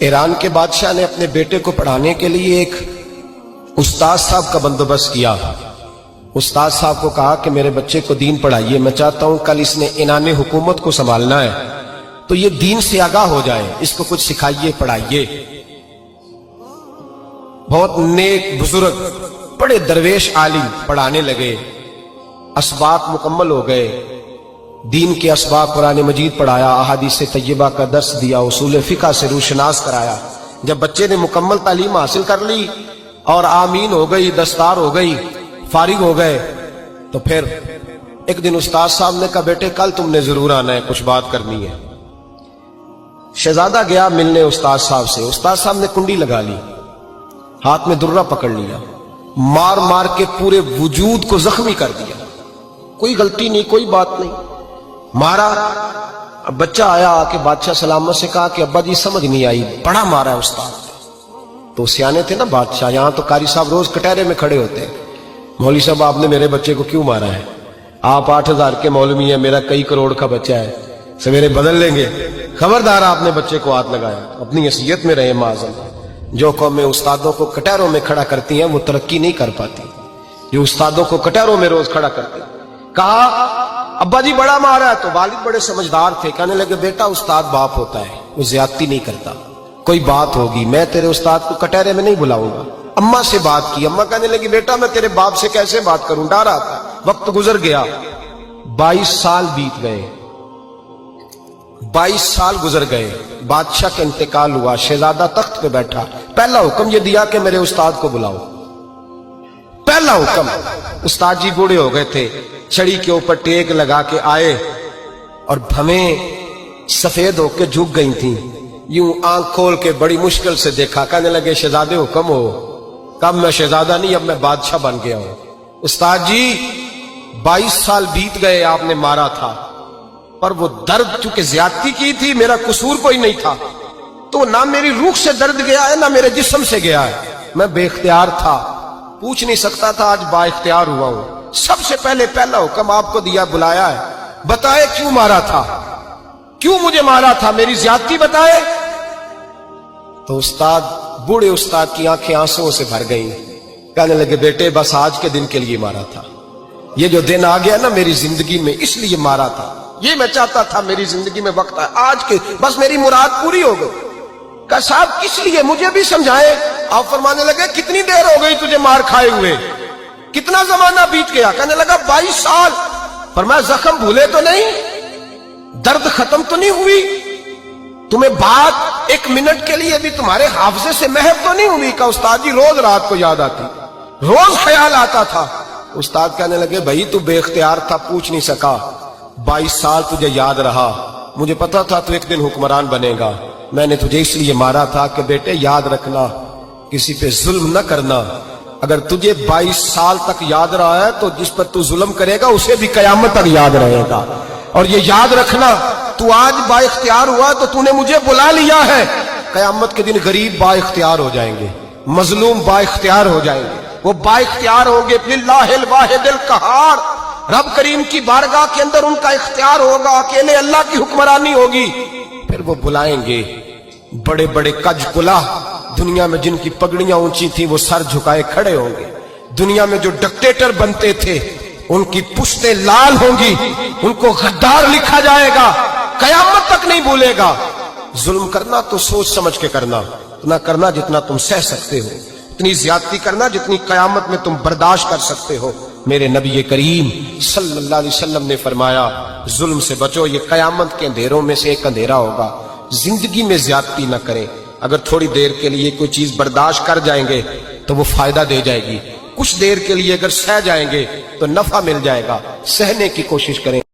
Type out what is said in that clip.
ایران کے بادشاہ نے اپنے بیٹے کو پڑھانے کے لیے ایک استاد صاحب کا بندوبست کیا۔ استاد صاحب کو کہا کہ میرے بچے کو دین پڑھائیے، میں چاہتا ہوں کل اس نے عنان حکومت کو سنبھالنا ہے تو یہ دین سے آگاہ ہو جائے، اس کو کچھ سکھائیے، پڑھائیے۔ بہت نیک بزرگ بڑے درویش عالم پڑھانے لگے، اسباق مکمل ہو گئے، دین کے اسباق قرآن مجید پڑھایا، احادیث طیبہ کا درس دیا، اصول فقہ سے روشناس کرایا۔ جب بچے نے مکمل تعلیم حاصل کر لی اور آمین ہو گئی، دستار ہو گئی، فارغ ہو گئے، تو پھر ایک دن استاد صاحب نے کہا بیٹے کل تم نے ضرور آنا ہے، کچھ بات کرنی ہے۔ شہزادہ گیا ملنے استاد صاحب سے، استاد صاحب نے کنڈی لگا لی، ہاتھ میں درہ پکڑ لیا، مار مار کے پورے وجود کو زخمی کر دیا، کوئی غلطی نہیں، کوئی بات نہیں، مارا۔ اب بچہ آیا آ کے بادشاہ سلامت سے کہا کہ ابا جی سمجھ نہیں آئی، بڑا مارا ہے استاد۔ تو سیانے تھے نا بادشاہ، یہاں تو قاری صاحب روز کٹہرے میں کھڑے ہوتے ہیں، مولوی صاحب آپ نے میرے بچے کو کیوں مارا ہے؟ آپ 8,000 کے مولوی ہیں، میرا کئی کروڑ کا بچہ ہے، سویرے بدل لیں گے، خبردار آپ نے بچے کو ہاتھ لگایا، اپنی حیثیت میں رہے معاذ اللہ۔ جو قومیں استادوں کو کٹہروں میں کھڑا کرتی ہیں وہ ترقی نہیں کر پاتی، جو استادوں کو کٹہروں میں روز کھڑا کرتے ہیں۔ کہا ابا جی بڑا مارا ہے، تو والد بڑے سمجھدار تھے، کہنے لگے بیٹا استاد باپ ہوتا ہے، وہ زیادتی نہیں کرتا، کوئی بات ہوگی، میں تیرے استاد کو کٹہرے میں نہیں بلاؤں گا۔ اماں سے بات کی، اماں کہنے لگی بیٹا میں تیرے باپ سے کیسے بات کروں، ڈر رہا تھا۔ وقت گزر گیا، 22 سال بیت گئے، 22 سال گزر گئے، بادشاہ کا انتقال ہوا، شہزادہ تخت پہ بیٹھا، پہلا حکم یہ دیا کہ میرے استاد کو بلاؤ، پہلا حکم۔ استاد جی بوڑھے ہو گئے تھے، چھڑی کے اوپر ٹیک لگا کے آئے اور بھویں سفید ہو کے جھک گئی تھیں، یوں آنکھ کھول کے بڑی مشکل سے دیکھا، کہنے لگے شہزادے حکم ہو۔ کب میں شہزادہ نہیں، اب میں بادشاہ بن گیا ہوں۔ استاد جی 22 سال بیت گئے، آپ نے مارا تھا، پر وہ درد چونکہ زیادتی کی تھی، میرا قصور کوئی نہیں تھا، تو نہ میری روح سے درد گیا ہے نہ میرے جسم سے گیا ہے، میں بے اختیار تھا، پوچھ نہیں سکتا تھا، آج با اختیار ہوا ہوں۔ سب سے پہلے پہلا حکم آپ کو دیا، بلایا ہے، بتائے کیوں مارا تھا، کیوں مجھے مارا تھا، میری زیادتی بتائے۔ تو استاد بوڑھے استاد کی آنکھیں آنسوں سے بھر گئیں، کہنے لگے بیٹے بس آج کے دن کے لیے مارا تھا، یہ جو دن آ گیا نا میری زندگی میں اس لیے مارا تھا، یہ میں چاہتا تھا میری زندگی میں وقت ہے، آج کے بس میری مراد پوری ہو گئی۔ کہا صاحب کس لیے، مجھے بھی سمجھائے۔ آپ فرمانے لگے کتنی دیر ہو گئی تجھے مار کھائے ہوئے، کتنا زمانہ بیت گیا؟ کہنے لگا 22 سال۔ فرمایا زخم بھولے تو نہیں، درد ختم تو نہیں ہوئی، تمہیں بات 1 منٹ کے لیے بھی تمہارے حافظے سے محو تو نہیں ہوئی؟ کہ استاد جی روز رات کو یاد آتی، روز خیال آتا تھا۔ استاد کہنے لگے بھائی تو بے اختیار تھا، پوچھ نہیں سکا، 22 سال تجھے یاد رہا، مجھے پتا تھا تو ایک دن حکمران بنے گا، میں نے تجھے اس لیے مارا تھا کہ بیٹے یاد رکھنا، کسی پہ ظلم نہ کرنا، اگر تجھے 22 سال تک یاد رہا ہے تو جس پر تو ظلم کرے گا اسے بھی قیامت تک یاد رہے گا، اور یہ یاد رکھنا تو آج با اختیار ہوا تو تو نے مجھے بلا لیا ہے، قیامت کے دن غریب با اختیار ہو جائیں گے، مظلوم با اختیار ہو جائیں گے، وہ با اختیار ہوں گے، للہ الواحد القہار، رب کریم کی بارگاہ کے اندر ان کا اختیار ہوگا، اکیلے اللہ کی حکمرانی ہوگی، پھر وہ بلائیں گے بڑے بڑے کج کلا، دنیا میں جن کی پگڑیاں اونچی تھیں وہ سر جھکائے کھڑے ہوں گے، دنیا میں جو ڈکٹیٹر بنتے تھے ان کی پشتیں لال ہوں گی، ان کو غدار لکھا جائے گا، قیامت تک نہیں بھولے گا۔ ظلم کرنا تو سوچ سمجھ کے کرنا، اتنا کرنا جتنا تم سہ سکتے ہو، اتنی زیادتی کرنا جتنی قیامت میں تم برداشت کر سکتے ہو۔ میرے نبی کریم صلی اللہ علیہ وسلم نے فرمایا ظلم سے بچو، یہ قیامت کے اندھیروں میں سے ایک اندھیرا ہوگا، زندگی میں زیادتی نہ کریں، اگر تھوڑی دیر کے لیے کوئی چیز برداشت کر جائیں گے تو وہ فائدہ دے جائے گی، کچھ دیر کے لیے اگر سہ جائیں گے تو نفع مل جائے گا، سہنے کی کوشش کریں۔